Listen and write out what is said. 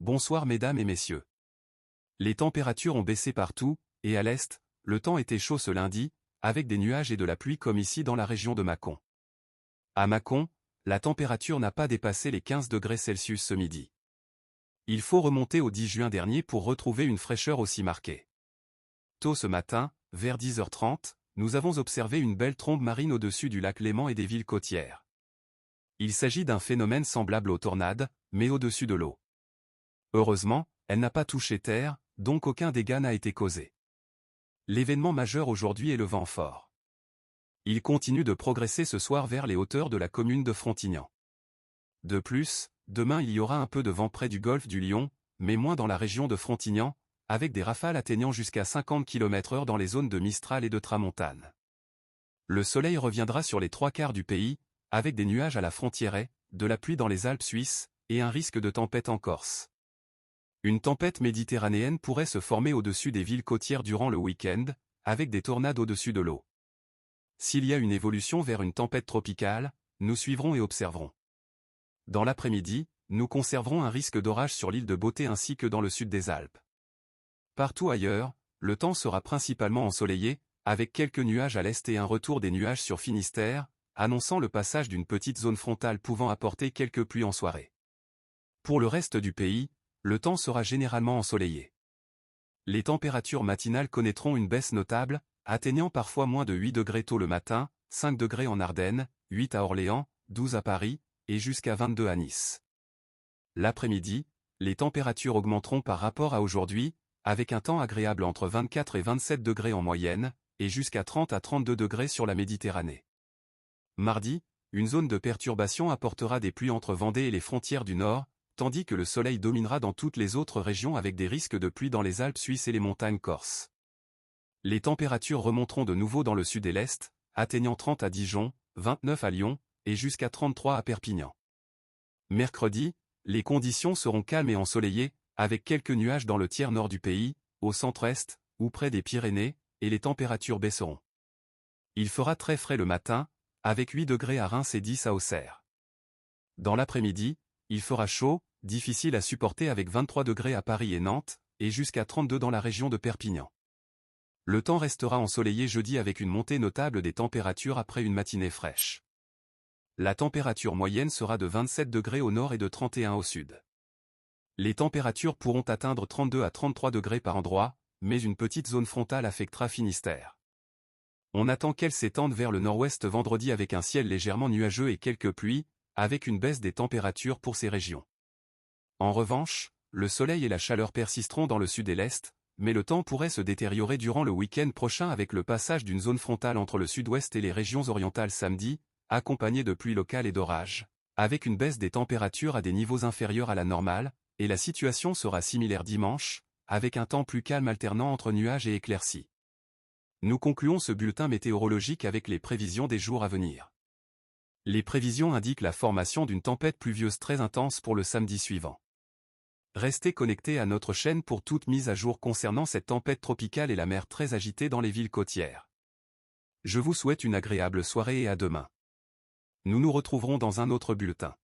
Bonsoir mesdames et messieurs. Les températures ont baissé partout, et à l'est, le temps était chaud ce lundi, avec des nuages et de la pluie comme ici dans la région de Mâcon. À Mâcon, la température n'a pas dépassé les 15 degrés Celsius ce midi. Il faut remonter au 10 juin dernier pour retrouver une fraîcheur aussi marquée. Tôt ce matin, vers 10h30, nous avons observé une belle trombe marine au-dessus du lac Léman et des villes côtières. Il s'agit d'un phénomène semblable aux tornades, mais au-dessus de l'eau. Heureusement, elle n'a pas touché terre, donc aucun dégât n'a été causé. L'événement majeur aujourd'hui est le vent fort. Il continue de progresser ce soir vers les hauteurs de la commune de Frontignan. De plus, demain il y aura un peu de vent près du golfe du Lion, mais moins dans la région de Frontignan, avec des rafales atteignant jusqu'à 50 km/h dans les zones de Mistral et de Tramontane. Le soleil reviendra sur les 3/4 du pays, avec des nuages à la frontière, de la pluie dans les Alpes suisses, et un risque de tempête en Corse. Une tempête méditerranéenne pourrait se former au-dessus des villes côtières durant le week-end, avec des tornades au-dessus de l'eau. S'il y a une évolution vers une tempête tropicale, nous suivrons et observerons. Dans l'après-midi, nous conserverons un risque d'orage sur l'île de Beauté ainsi que dans le sud des Alpes. Partout ailleurs, le temps sera principalement ensoleillé, avec quelques nuages à l'est et un retour des nuages sur Finistère, annonçant le passage d'une petite zone frontale pouvant apporter quelques pluies en soirée. Pour le reste du pays, le temps sera généralement ensoleillé. Les températures matinales connaîtront une baisse notable, atteignant parfois moins de 8 degrés tôt le matin, 5 degrés en Ardennes, 8 à Orléans, 12 à Paris, et jusqu'à 22 à Nice. L'après-midi, les températures augmenteront par rapport à aujourd'hui, avec un temps agréable entre 24 et 27 degrés en moyenne, et jusqu'à 30 à 32 degrés sur la Méditerranée. Mardi, une zone de perturbation apportera des pluies entre Vendée et les frontières du Nord, tandis que le soleil dominera dans toutes les autres régions avec des risques de pluie dans les Alpes suisses et les montagnes corses. Les températures remonteront de nouveau dans le sud et l'est, atteignant 30 à Dijon, 29 à Lyon, et jusqu'à 33 à Perpignan. Mercredi, les conditions seront calmes et ensoleillées, avec quelques nuages dans le tiers nord du pays, au centre-est, ou près des Pyrénées, et les températures baisseront. Il fera très frais le matin, avec 8 degrés à Reims et 10 à Auxerre. Dans l'après-midi, il fera chaud, difficile à supporter avec 23 degrés à Paris et Nantes, et jusqu'à 32 dans la région de Perpignan. Le temps restera ensoleillé jeudi avec une montée notable des températures après une matinée fraîche. La température moyenne sera de 27 degrés au nord et de 31 au sud. Les températures pourront atteindre 32 à 33 degrés par endroit, mais une petite zone frontale affectera Finistère. On attend qu'elle s'étende vers le nord-ouest vendredi avec un ciel légèrement nuageux et quelques pluies, avec une baisse des températures pour ces régions. En revanche, le soleil et la chaleur persisteront dans le sud et l'est, mais le temps pourrait se détériorer durant le week-end prochain avec le passage d'une zone frontale entre le sud-ouest et les régions orientales samedi, accompagnée de pluies locales et d'orages, avec une baisse des températures à des niveaux inférieurs à la normale, et la situation sera similaire dimanche, avec un temps plus calme alternant entre nuages et éclaircies. Nous concluons ce bulletin météorologique avec les prévisions des jours à venir. Les prévisions indiquent la formation d'une tempête pluvieuse très intense pour le samedi suivant. Restez connectés à notre chaîne pour toute mise à jour concernant cette tempête tropicale et la mer très agitée dans les villes côtières. Je vous souhaite une agréable soirée et à demain. Nous nous retrouverons dans un autre bulletin.